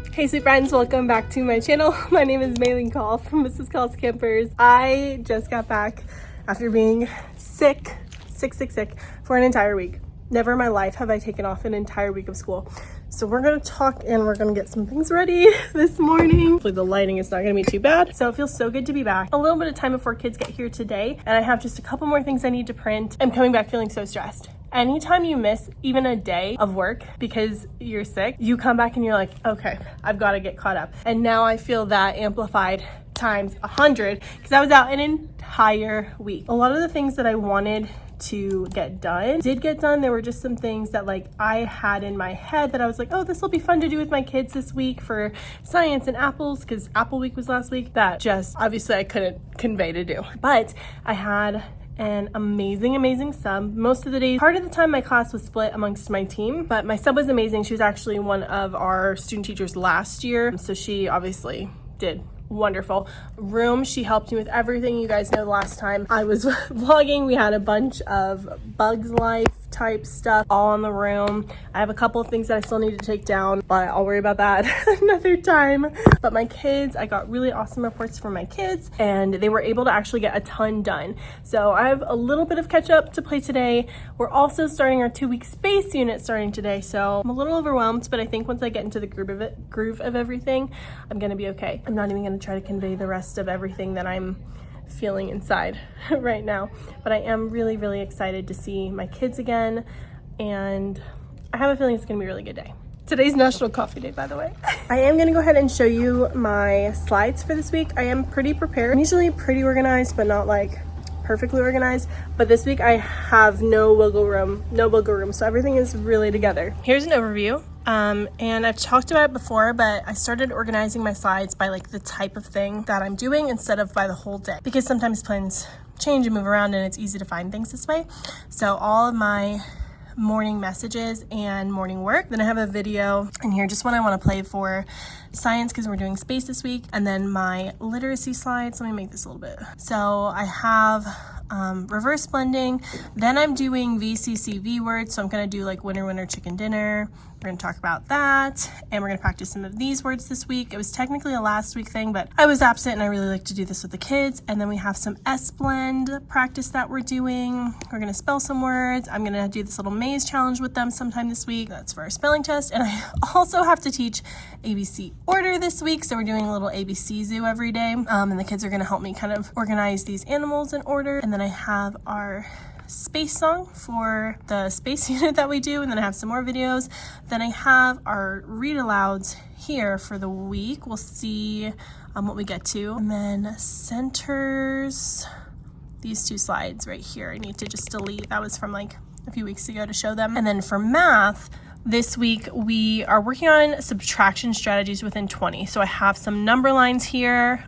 Hey sweet friends, welcome back to my channel. My name is Maylene Call from Mrs. Call's Campers. I just got back after being sick for an entire week. Never in my life have I taken off an entire week of school. So we're gonna talk and we're gonna get some things ready this morning. Hopefully the lighting is not gonna be too bad. So it feels so good to be back. A little bit of time before kids get here today, and I have just a couple more things I need to print. I'm coming back feeling so stressed. Anytime you miss even a day of work because you're sick, you come back and you're like, okay, I've got to get caught up. And now I feel that amplified times 100 because I was out an entire week. A lot of the things that I wanted to get done did get done. There were just some things that like I had in my head that I was like, oh, this will be fun to do with my kids this week for science and apples, because Apple Week was last week, that just obviously I couldn't convey to do. But I had an amazing sub most of the days. Part of the time my class was split amongst my team, but my sub was amazing. She was actually one of our student teachers last year, so she obviously did wonderful. Room, she helped me with everything. You guys know the last time I was vlogging, we had a bunch of Bugs Life type stuff all in the room. I have a couple of things that I still need to take down, but I'll worry about that another time. But my kids, I got really awesome reports from my kids and they were able to actually get a ton done. So I have a little bit of catch up to play today. We're also starting our 2-week space unit starting today. So I'm a little overwhelmed, but I think once I get into the groove of everything, I'm gonna be okay. I'm not even gonna try to convey the rest of everything that I'm feeling inside right now, but I am really excited to see my kids again, and I have a feeling it's gonna be a really good day. Today's National Coffee Day, by the way. I am gonna go ahead and show you my slides for this week. I am pretty prepared. I'm usually pretty organized, but not like perfectly organized, but this week I have no wiggle room, so everything is really together. Here's an overview. And I've talked about it before, but I started organizing my slides by like the type of thing that I'm doing instead of by the whole day, because sometimes plans change and move around and it's easy to find things this way. So all of my morning messages and morning work. Then I have a video in here, just one I want to play for science because we're doing space this week. And then my literacy slides. Let me make this a little bit. So I have reverse blending. Then I'm doing VCCV words. So I'm going to do like winner, chicken dinner. We're going to talk about that. And we're going to practice some of these words this week. It was technically a last week thing, but I was absent and I really like to do this with the kids. And then we have some S-blend practice that we're doing. We're going to spell some words. I'm going to do this little maze challenge with them sometime this week. That's for our spelling test. And I also have to teach ABC order this week. So we're doing a little ABC zoo every day. And the kids are going to help me kind of organize these animals in order. And then I have our space song for the space unit that we do, and then I have some more videos. Then I have our read alouds here for the week. We'll see what we get to. And then centers, these 2 slides right here I need to just delete. That was from like a few weeks ago to show them. And then for math this week we are working on subtraction strategies within 20. So I have some number lines here,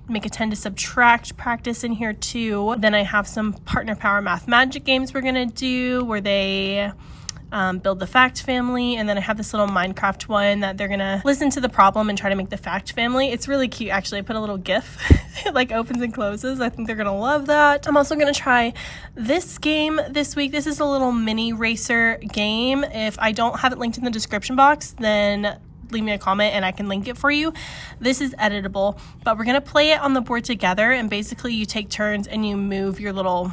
make a 10 to subtract practice in here too. Then I have some partner power math magic games we're gonna do where they build the fact family, and then I have this little Minecraft one that they're gonna listen to the problem and try to make the fact family. It's really cute actually. I put a little GIF it like opens and closes. I think they're gonna love that. I'm also gonna try this game this week. This is a little mini racer game. If I don't have it linked in the description box, then leave me a comment and I can link it for you. This is editable, but we're gonna play it on the board together, and basically you take turns and you move your little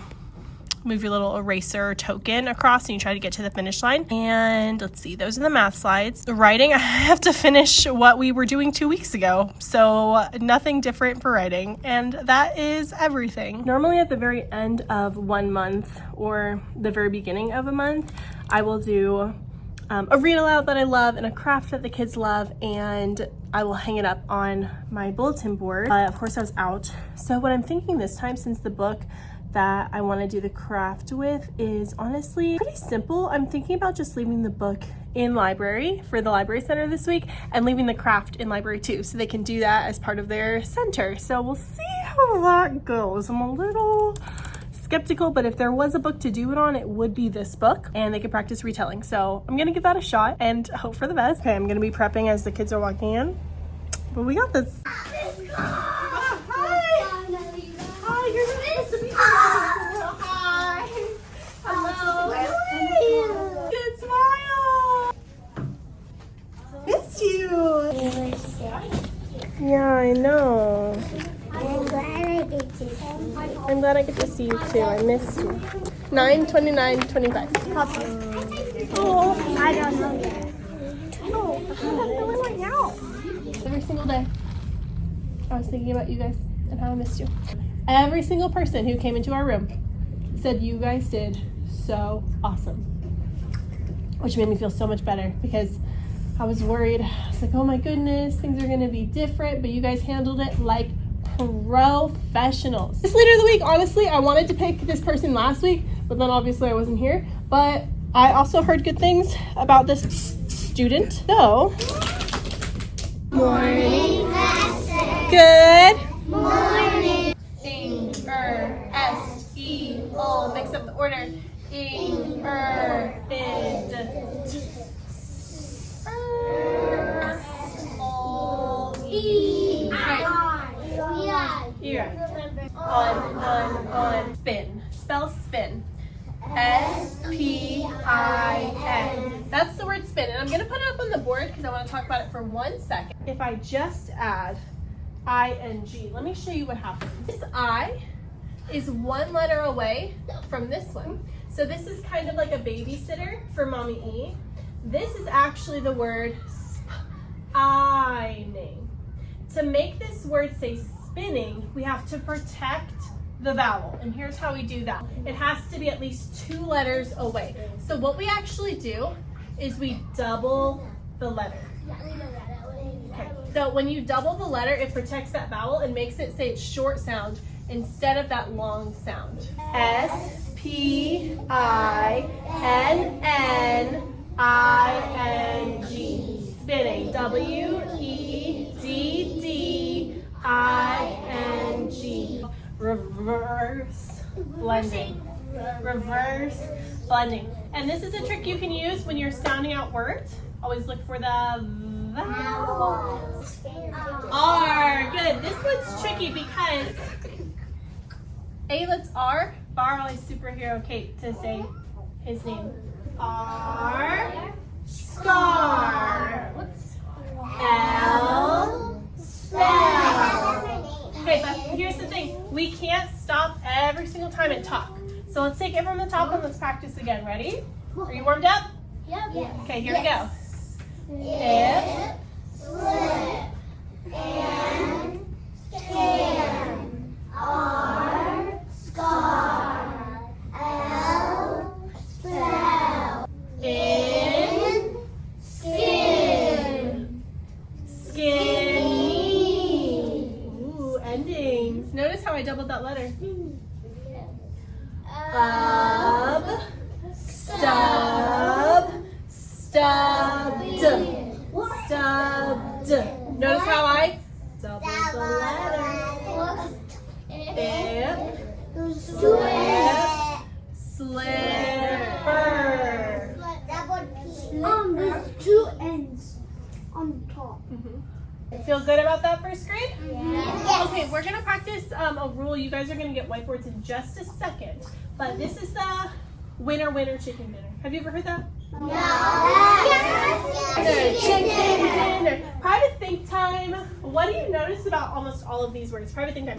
eraser token across and you try to get to the finish line. And let's see, those are the math slides. The writing, I have to finish what we were doing 2 weeks ago, so nothing different for writing, and that is everything. Normally at the very end of 1 month or the very beginning of a month, I will do a read aloud that I love and a craft that the kids love, and I will hang it up on my bulletin board. Of course I was out, so what I'm thinking this time, since the book that I want to do the craft with is honestly pretty simple, I'm thinking about just leaving the book in library for the library center this week and leaving the craft in library too, so they can do that as part of their center. So we'll see how that goes. I'm a little skeptical, but if there was a book to do it on, it would be this book, and they could practice retelling. So I'm gonna give that a shot and hope for the best. Okay, I'm gonna be prepping as the kids are walking in, but we got this. Hi, you're supposed to be here. Hi. Hello. Good smile. Missed you. I'm glad I get to see you too. I missed you. 9, 29, 25. Oh, I don't know yet. Oh, I'm really right now. Every single day, I was thinking about you guys and how I missed you. Every single person who came into our room said you guys did so awesome, which made me feel so much better because I was worried. I was like, oh my goodness, things are going to be different, but you guys handled it like professionals. This leader of the week, honestly, I wanted to pick this person last week, but then obviously I wasn't here. But I also heard good things about this student. So, morning. Good morning. Ing, S, E, O. Mix up the order. Ing, id, S, O, E. You're right. On. Spin. Spell spin. S-P-I-N. That's the word spin. And I'm going to put it up on the board because I want to talk about it for 1 second. If I just add I-N-G, let me show you what happens. This I is 1 letter away from this one. So this is kind of like a babysitter for Mommy E. This is actually the word I-ning. To make this word say spinning, we have to protect the vowel, and here's how we do that. It has to be at least 2 letters away. So what we actually do is we double the letter. Okay. So when you double the letter, it protects that vowel and makes it say its short sound instead of that long sound. S-P-I-N-N-I-N-G. Spinning. W-E-D-D-I-N-G. Reverse blending. Reverse blending. And this is a trick you can use when you're sounding out words. Always look for the vowel. R. Good. This one's tricky because let's R. Borrow a superhero Kate to say his name. R. Scar. L. Spell. Okay, but here's the thing. We can't stop every single time and talk. So let's take it from the top and let's practice again. Ready? Are you warmed up? Yep. Okay, here we go. If, slip, and, scan, R, scar, L, spell, in, skin, skinny. Ooh, endings. Notice how I doubled that letter. Stub, stubbed, stubbed. Notice how I doubled the letter. If, slip, slipper. There's 2 ends on top. Feel good about that first grade? Yes. Okay, we're going to practice a rule. You guys are going to get whiteboards in just a second. But this is the winner, winner, chicken dinner. Have you ever heard that? No. Chicken dinner. Private think time. What do you notice about almost all of these words? Private think time.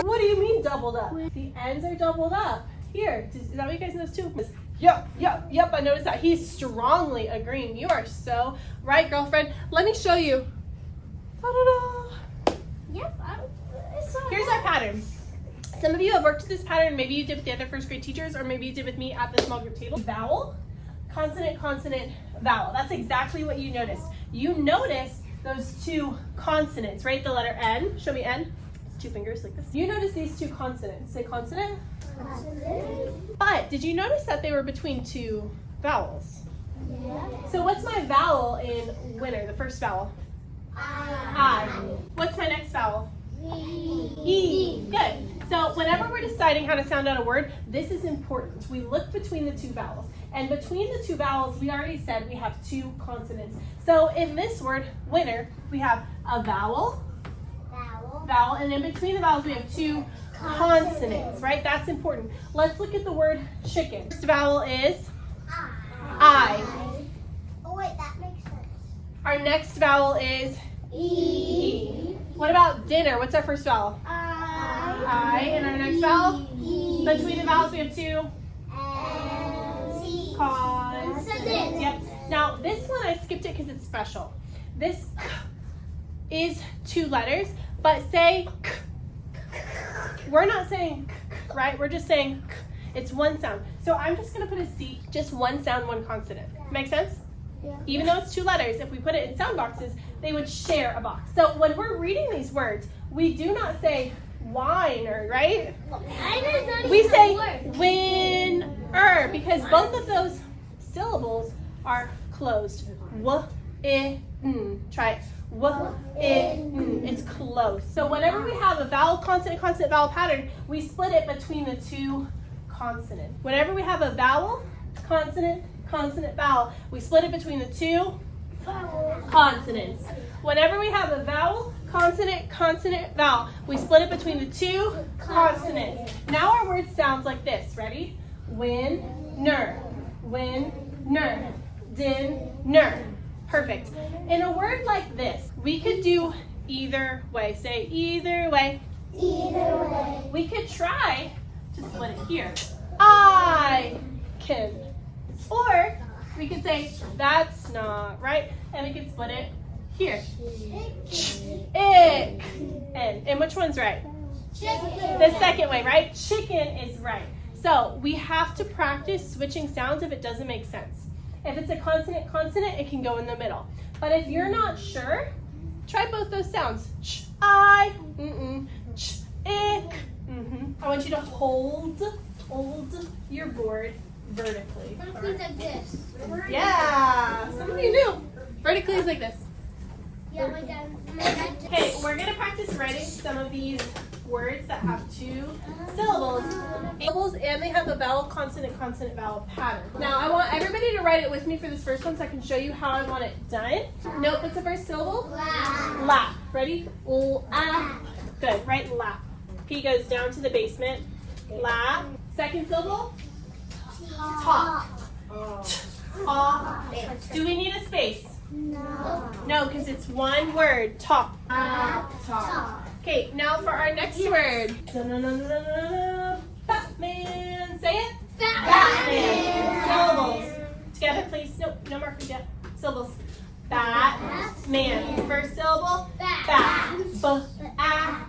What do you mean doubled up? The ends are doubled up. Here, is that what you guys notice too? Yep. I noticed that. He's strongly agreeing. You are so right, girlfriend. Let me show you. Ta-da-da. Yep. Here's our pattern. Some of you have worked with this pattern. Maybe you did with the other first grade teachers, or maybe you did with me at the small group table. Vowel, consonant, consonant, vowel. That's exactly what you noticed. You noticed those 2 consonants, right? The letter N. Show me N. It's 2 fingers like this. You noticed these 2 consonants. Say consonant. But did you notice that they were between 2 vowels? Yeah. So what's my vowel in winner, the first vowel? I. What's my next vowel? E. Good. So whenever we're deciding how to sound out a word, this is important. We look between the 2 vowels. And between the 2 vowels, we already said we have 2 consonants. So in this word, winner, we have a vowel, and in between the vowels, we have 2 consonants, right? That's important. Let's look at the word chicken. First vowel is I. Oh wait, that makes sense. Our next vowel is E. What about dinner? What's our first vowel? I. I. And our next vowel? Between the vowels we have two consonants. Yep. Now this one I skipped it because it's special. This k is two letters, but say k. We're not saying k, right? We're just saying k. It's one sound. So I'm just going to put a C, just one sound, one consonant. Make sense? Yeah. Even though it's two letters, if we put it in sound boxes, they would share a box. So when we're reading these words, we do not say whiner, right? We say winner because both of those syllables are closed. W-I-N. Try it. W-I-N. It's closed. So whenever we have a vowel, consonant, consonant, vowel pattern, we split it between the two consonants. Whenever we have a vowel, consonant, consonant, vowel, we split it between the two consonants. Whenever we have a vowel, consonant, consonant, vowel, we split it between the two consonants. Now our word sounds like this. Ready? Winner, winner, dinner. Perfect. In a word like this, we could do either way. Say either way. Either way. We could try to split it here. I can. Or we could say that's not right, and we can split it here. Ick. And which one's right? Chicken. The second way, right? Chicken is right. So we have to practice switching sounds if it doesn't make sense. If it's a consonant, consonant, it can go in the middle. But if you're not sure, try both those sounds. Ch, I, ch, ick. I want you to hold your board vertically. Something like this. Yeah, something new. Vertically is like this. Yeah, my dad. Okay, we're gonna practice writing some of these words that have two syllables, and they have a vowel, consonant, consonant, vowel pattern. Now I want everybody to write it with me for this first one so I can show you how I want it done. Nope, what's the first syllable? Lap. Lap. Ready? Lap. Good, right? Lap. P goes down to the basement. Lap. Second syllable? Top. Top. Do we need a space? No. No, because it's one word. Top. Top. Okay, now for our next word. Batman. Say it. Batman. Syllables. Together, please. Nope, no markers yet. Syllables. Batman. First syllable. Bat. Bat.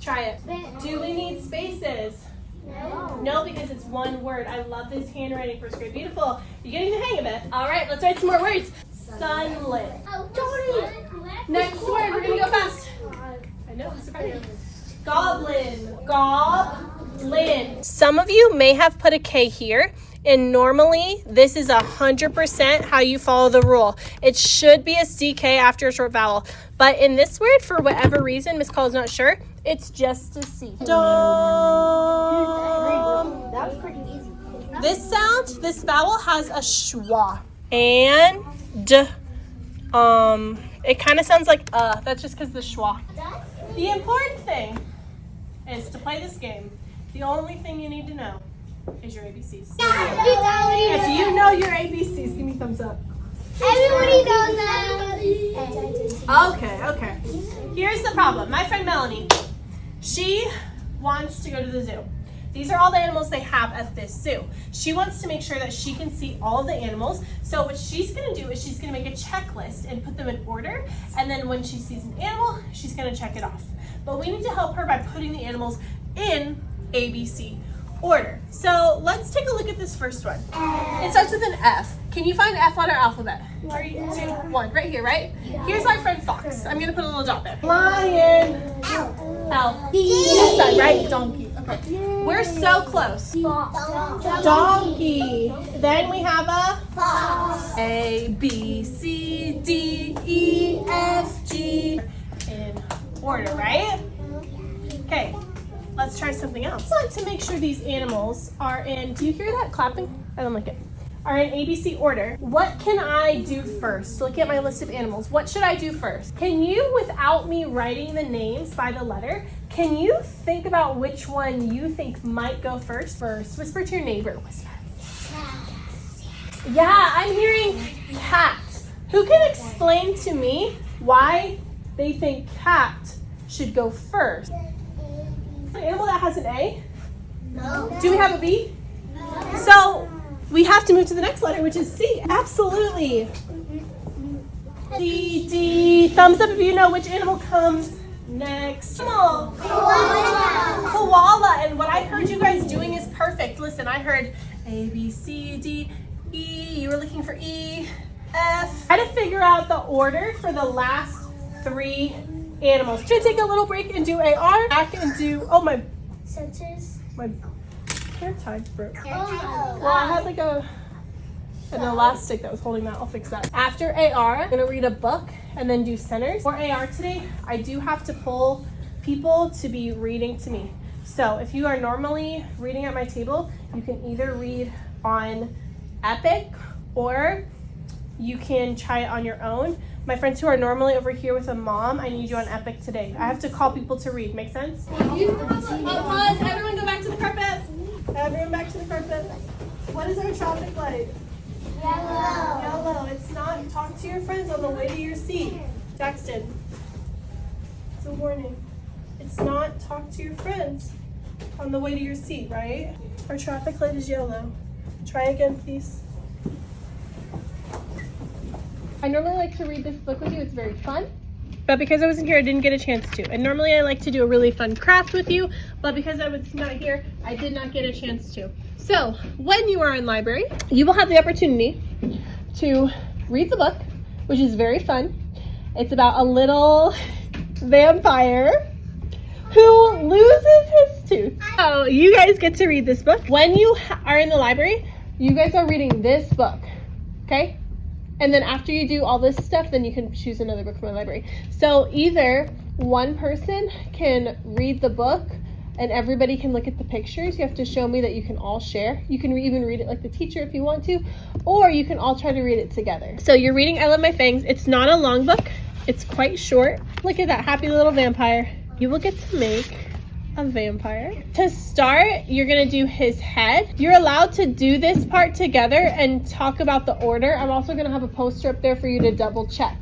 Try it. Do we need spaces? No, because it's one word. I love this handwriting, first grade. Beautiful. You're getting the hang of it. All right, let's write some more words. Sunlit. Next word. We're going to go fast. I know, it's surprising. Goblin. Goblin. Some of you may have put a K here, and normally this is 100% how you follow the rule. It should be a CK after a short vowel, but in this word, for whatever reason, Miss Cole is not sure, it's just a C. Dom. That was pretty easy. This sound, this vowel has a schwa. And it kind of sounds like that's just because the schwa. The important thing is to play this game. The only thing you need to know is your ABCs. If you know your ABCs, give me a thumbs up. Everybody knows that. Okay. Here's the problem. My friend Melanie, she wants to go to the zoo. These are all the animals they have at this zoo. She wants to make sure that she can see all of the animals. So what she's going to do is she's going to make a checklist and put them in order. And then when she sees an animal, she's going to check it off. But we need to help her by putting the animals in ABC order. So let's take a look at this first one. It starts with an F. Can you find F on our alphabet? 3, 2, 1. Right here, right? Here's my friend Fox. I'm going to put a little dot there. Lion. L. This side, right? Donkey. Okay. We're so close. Donkey. Then we have a fox. A, B, C, D, E, F, G. In order, right? Okay. Let's try something else. I want to make sure these animals are in, do you hear that clapping? I don't like it. Are in ABC order. What can I do first? Look at my list of animals. What should I do first? Can you, without me writing the names by the letter, can you think about which one you think might go first? Whisper to your neighbor. Whisper. Yeah, I'm hearing cat. Who can explain to me why they think cat should go first? An animal that has an A? No. Do we have a B? So we have to move to the next letter, which is C. Absolutely. D, D. Thumbs up if you know which animal comes next. Animal. Koala. Koala. And what I heard you guys doing is perfect. Listen, I heard A, B, C, D, E. You were looking for E, F. Try to figure out the order for the last 3 animals. Should I take a little break and do AR? Back and do, oh my Sensors. My hair tie broke. Oh. Well, I had like an elastic that was holding that. I'll fix that. After AR, I'm gonna read a book and then do centers. For AR today, I do have to pull people to be reading to me. So if you are normally reading at my table, you can either read on Epic or you can try it on your own. My friends who are normally over here with a mom, I need you on Epic today. I have to call people to read. Make sense? Pause. Everyone go back to the carpet. Everyone back to the carpet. What is our traffic light? Yellow. Yellow. It's not. Talk to your friends on the way to your seat. Jackson. It's a warning. It's not talk to your friends on the way to your seat, right? Our traffic light is yellow. Try again, please. I normally like to read this book with you. It's very fun. But because I wasn't here, I didn't get a chance to. And normally I like to do a really fun craft with you. But because I was not here, I did not get a chance to. So when you are in library, you will have the opportunity to read the book, which is very fun. It's about a little vampire who loses his tooth. So you guys get to read this book. When you are in the library, you guys are reading this book, okay? And then after you do all this stuff, then you can choose another book from the library. So either one person can read the book and everybody can look at the pictures. You have to show me that you can all share. You can even read it like the teacher if you want to, or you can all try to read it together. So you're reading I Love My Fangs. It's not a long book. It's quite short. Look at that happy little vampire. You will get to make a vampire. To start, you're gonna do his head. You're allowed to do this part together and talk about the order. I'm also gonna have a poster up there for you to double check.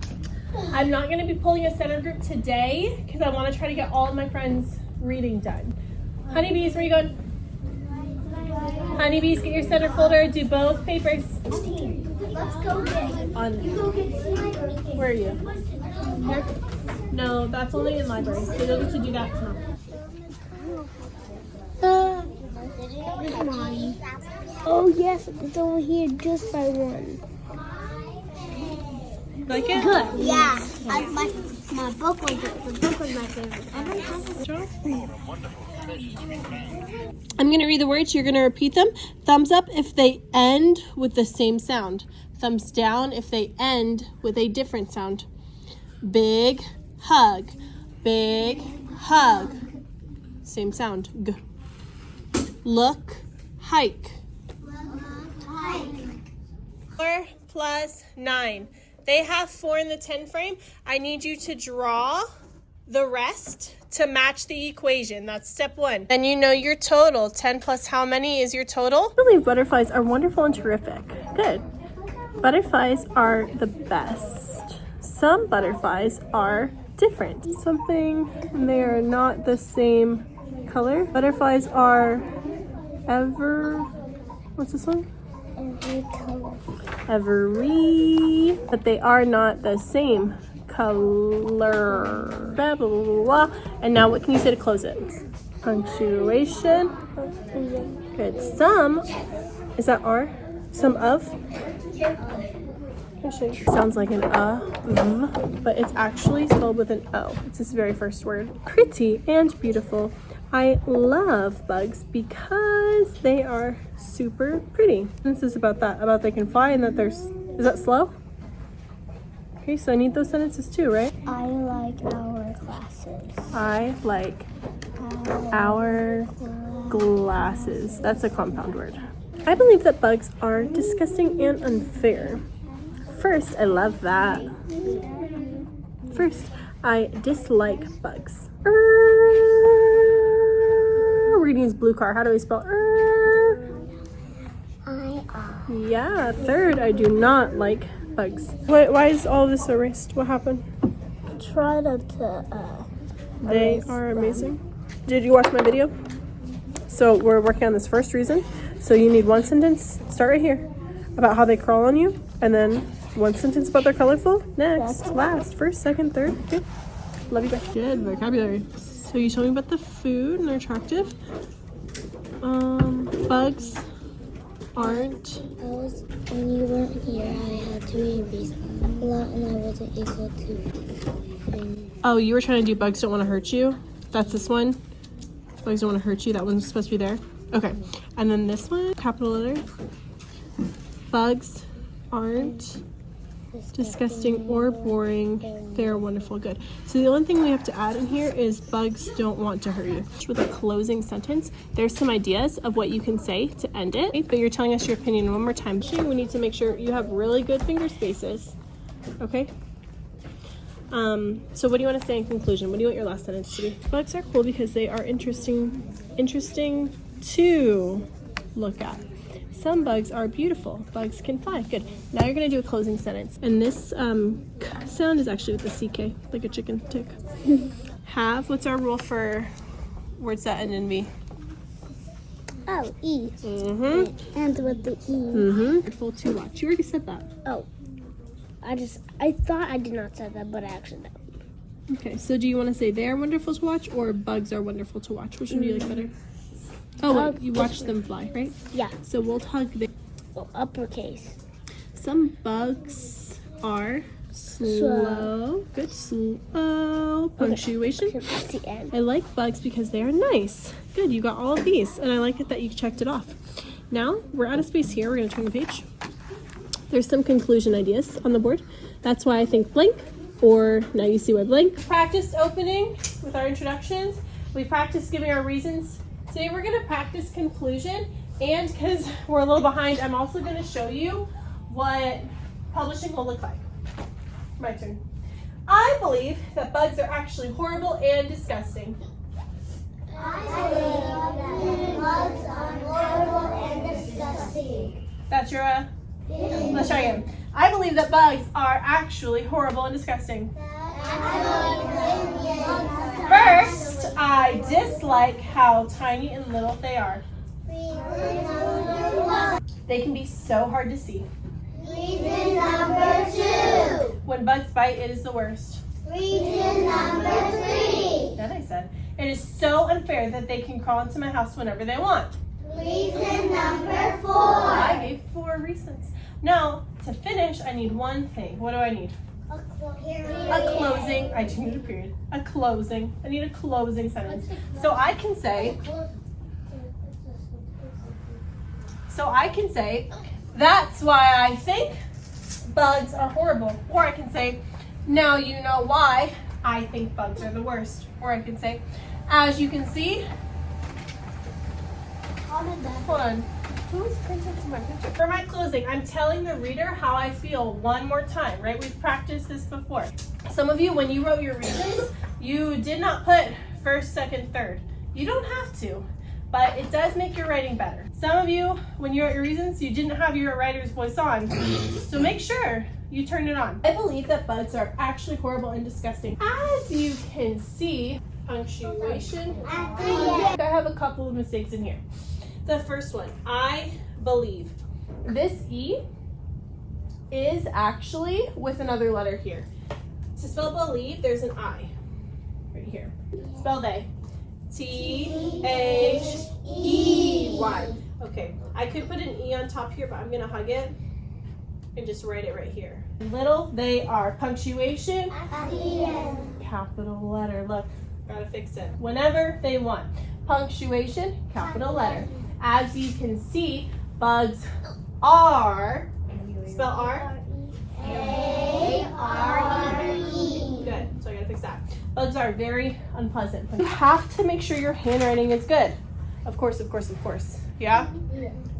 I'm not gonna be pulling a center group today because I wanna try to get all of my friends' reading done. Honeybees, where are you going? Honeybees, get your center folder, do both papers. Let's go get. Where are you? Here? No, that's only in library, so you'll get to do that tomorrow. Oh yes, it's over here just by one. Like it? Good. Yeah. My book was the book was my favorite. I'm going to read the words. You're going to repeat them. Thumbs up if they end with the same sound. Thumbs down if they end with a different sound. Big hug. Big hug. Same sound. G. Look. Hike. 4 plus 9. They have 4 in the 10 frame. I need you to draw the rest to match the equation. That's step 1. Then you know your total. 10 plus how many is your total? I believe butterflies are wonderful and terrific. Good. Butterflies are the best. Some butterflies are different. Something, and they are not the same color. Butterflies are what's this one? Every color. Every, but they are not the same color. Blah, blah, blah, blah. And now what can you say to close it? Punctuation. Good. Some, is that R? Some of? Sounds like an v, but it's actually spelled with an O. It's this very first word. Pretty and beautiful. I love bugs because they are super pretty. This is about that, about they can fly and that there's, is that slow? Okay, so I need those sentences too, right? I like our glasses. I like our glasses. That's a compound word. I believe that bugs are disgusting and unfair. First, I love that. First, I dislike bugs. Reading is blue car. How do we spell? Yeah. Third, I do not like bugs. Why is all this erased? What happened? Try to They are amazing. Did you watch my video? So we're working on this first reason. So you need one sentence, start right here, about how they crawl on you, and then one sentence about they're colorful. Next, last, first, second, third. Okay. Love you, bye. Good vocabulary. So you told me about the food and they're attractive. Bugs aren't. When you weren't here, I had to read these a lot and I wasn't able to. Oh, you were trying to do bugs don't want to hurt you? That's this one? Bugs don't want to hurt you. That one's supposed to be there. Okay. And then this one, capital letter. Bugs aren't disgusting or boring. They're wonderful. Good. So the only thing we have to add in here is bugs don't want to hurt you. With a closing sentence, there's some ideas of what you can say to end it, but you're telling us your opinion one more time. We need to make sure you have really good finger spaces. Okay? So what do you want to say in conclusion? What do you want your last sentence to be? Bugs are cool because they are interesting to look at. Some bugs are beautiful. Bugs can fly. Good. Now you're going to do a closing sentence. And this sound is actually with the CK, like a chicken tick. Have, what's our rule for words that end in V? Oh, E. Mm-hmm. And with the E. Mm-hmm. Wonderful to watch. You already said that. Oh. I thought I did not say that, but I actually did. Okay, so do you want to say they're wonderful to watch or bugs are wonderful to watch? Which one do you like better? Oh, wait, you watch them fly, right? Yeah. So we'll hug the Uppercase. Some bugs are slow. Good, slow. Punctuation. Okay. At the end. I like bugs because they are nice. Good, you got all of these, and I like it that you checked it off. Now, we're out of space here. We're going to turn the page. There's some conclusion ideas on the board. That's why I think blank, or now you see why blank. Practice opening with our introductions. We practiced giving our reasons. Today we're going to practice conclusion, and because we're a little behind, I'm also going to show you what publishing will look like. My turn. I believe that bugs are actually horrible and disgusting. I believe that bugs are horrible and disgusting. That's your, let's try again. I believe that bugs are actually horrible and disgusting. First, I dislike how tiny and little they are. They can be so hard to see. Reason number 2. When bugs bite, it is the worst. Reason number 3. That I said. It is so unfair that they can crawl into my house whenever they want. Reason number 4. I gave 4 reasons. Now, to finish, I need one thing. What do I need? A closing. I do need a period. A closing. I need a closing sentence. So I can say, that's why I think bugs are horrible. Or I can say, now you know why I think bugs are the worst. Or I can say, as you can see, hold on. Who's printing my picture? For my closing, I'm telling the reader how I feel one more time, right? We've practiced this before. Some of you, when you wrote your reasons, you did not put first, second, third. You don't have to, but it does make your writing better. Some of you, when you wrote your reasons, you didn't have your writer's voice on. So make sure you turn it on. I believe that bugs are actually horrible and disgusting. As you can see, punctuation. I have a couple of mistakes in here. The first one, I believe. This E is actually with another letter here. To spell believe, there's an I right here. Spell they. T-H-E-Y. Okay, I could put an E on top here, but I'm gonna hug it and just write it right here. Little, they are. Punctuation, capital letter. Look, gotta fix it. Whenever they want. Punctuation, capital letter. As you can see, bugs are, spell R? A-R-E. Good, so I gotta fix that. Bugs are very unpleasant. You have to make sure your handwriting is good. Of course, of course, of course. Yeah?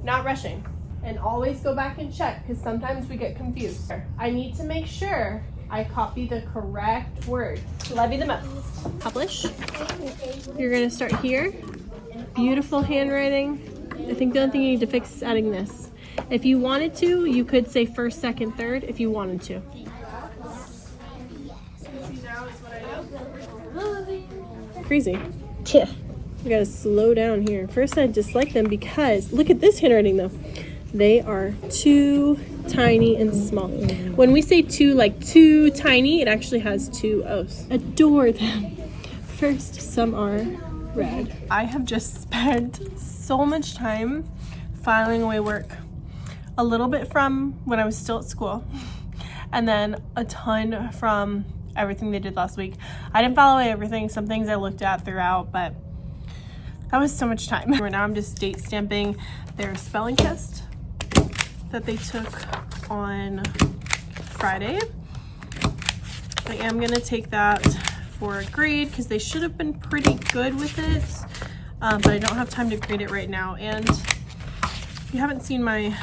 Not rushing. And always go back and check, because sometimes we get confused. I need to make sure I copy the correct word. Love you the most. Publish. You're gonna start here. Beautiful handwriting. I think the only thing you need to fix is adding this. If you wanted to, you could say first, second, third if you wanted to. Crazy. We gotta slow down here. First, I dislike them because look at this handwriting though. They are too tiny and small. When we say too, like too tiny, it actually has two O's. Adore them. First, some are red. I have just spent so much time filing away work. A little bit from when I was still at school, and then a ton from everything they did last week. I didn't file away everything. Some things I looked at throughout, but that was so much time. Right now I'm just date stamping their spelling test that they took on Friday. I am gonna take that for a grade because they should have been pretty good with it, but I don't have time to grade it right now. And if you haven't seen my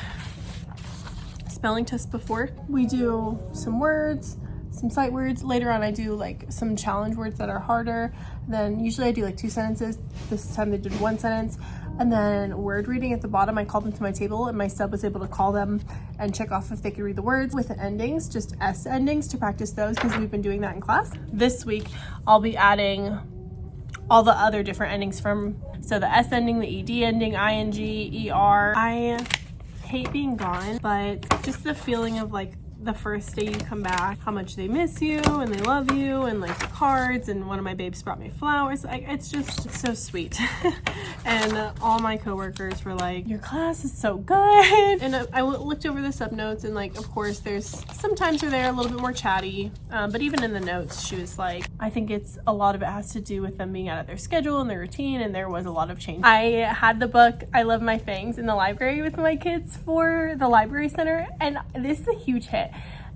spelling test before, we do some words, some sight words. Later on I do like some challenge words that are harder. Then usually I do like 2 sentences. This time they did 1 sentence. And then word reading at the bottom, I called them to my table and my sub was able to call them and check off if they could read the words with the endings, just S endings, to practice those because we've been doing that in class. This week I'll be adding all the other different endings so the S ending, the ED ending, ING, ER. I hate being gone, but just the feeling of like the first day you come back, how much they miss you and they love you, and like the cards, and one of my babes brought me flowers. It's just so sweet. And all my coworkers were like, your class is so good. And I looked over the sub notes, and like of course there's sometimes they're a little bit more chatty, but even in the notes she was like, I think it's a lot of it has to do with them being out of their schedule and their routine, and there was a lot of change. I had the book I Love My Fangs in the library with my kids for the library center, and this is a huge hit.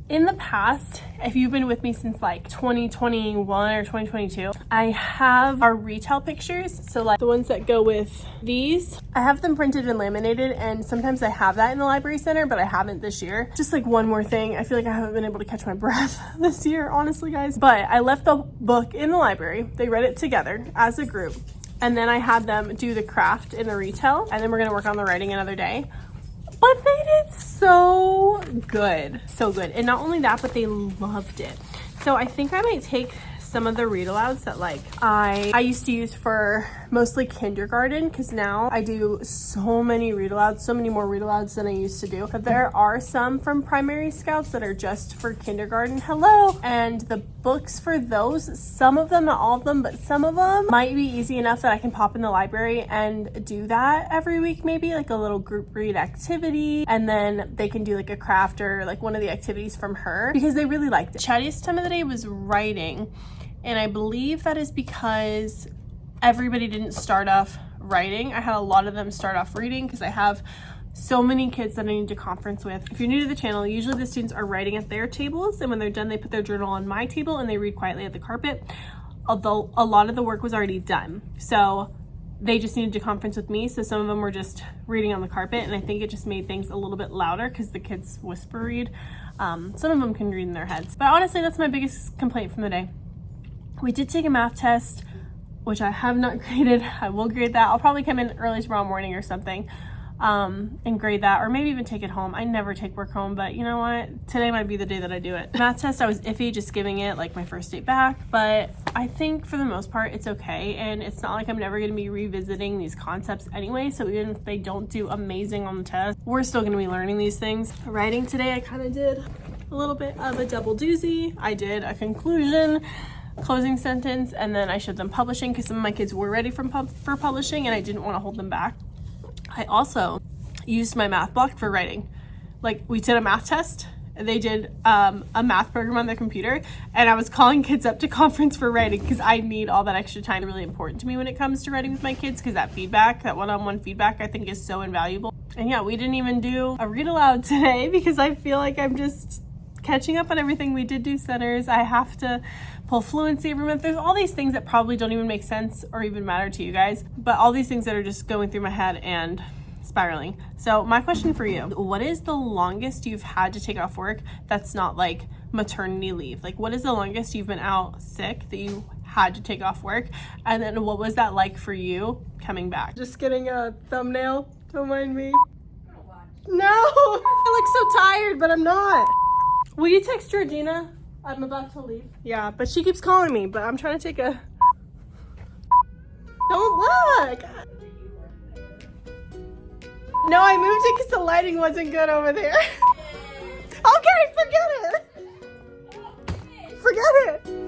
In the past, if you've been with me since like 2021 or 2022, I have our retail pictures. So like the ones that go with these, I have them printed and laminated, and sometimes I have that in the library center, but I haven't this year. Just like one more thing, I feel like I haven't been able to catch my breath this year, honestly guys. But I left the book in the library. They read it together as a group. And then I had them do the craft in the retail, and then we're gonna work on the writing another day. But they did so good, so good. And not only that, but they loved it. So I think I might take some of the read alouds that like I used to use for mostly kindergarten, because now I do so many read alouds, so many more read alouds than I used to do. But there are some from primary scouts that are just for kindergarten. Hello. And the books for those, some of them, not all of them, but some of them might be easy enough that I can pop in the library and do that every week, maybe like a little group read activity, and then they can do like a craft or like one of the activities from her, because they really liked it. Chattiest time of the day was writing, and I believe that is because everybody didn't start off writing. I had a lot of them start off reading because I have so many kids that I need to conference with. If you're new to the channel, usually the students are writing at their tables, and when they're done, they put their journal on my table and they read quietly at the carpet. Although a lot of the work was already done, so they just needed to conference with me. So some of them were just reading on the carpet, and I think it just made things a little bit louder because the kids whisper read. Some of them can read in their heads, but honestly, that's my biggest complaint from the day. We did take a math test, which I have not graded. I will grade that. I'll probably come in early tomorrow morning or something and grade that, or maybe even take it home. I never take work home, but you know what? Today might be the day that I do it. Math test, I was iffy just giving it like my first day back, but I think for the most part it's okay, and it's not like I'm never going to be revisiting these concepts anyway, so even if they don't do amazing on the test, we're still going to be learning these things. Writing today, I kind of did a little bit of a double doozy. I did a conclusion, closing sentence, and then I showed them publishing because some of my kids were ready for publishing and I didn't want to hold them back. I also used my math block for writing. Like, we did a math test, and they did a math program on their computer, and I was calling kids up to conference for writing because I need all that extra time. Really important to me when it comes to writing with my kids, because that feedback, that one-on-one feedback, I think is so invaluable. And yeah, we didn't even do a read aloud today because I feel like I'm just catching up on everything. We did do centers. I have to pull fluency every month. There's all these things that probably don't even make sense or even matter to you guys, but all these things that are just going through my head and spiraling. So my question for you, what is the longest you've had to take off work that's not like maternity leave? Like, what is the longest you've been out sick that you had to take off work? And then what was that like for you coming back? Just getting a thumbnail, don't mind me. No, I look so tired, but I'm not. Will you text Georgina? I'm about to leave. Yeah, but she keeps calling me, but I'm trying to take a... Don't look. No, I moved it because the lighting wasn't good over there. Okay, forget it. Forget it.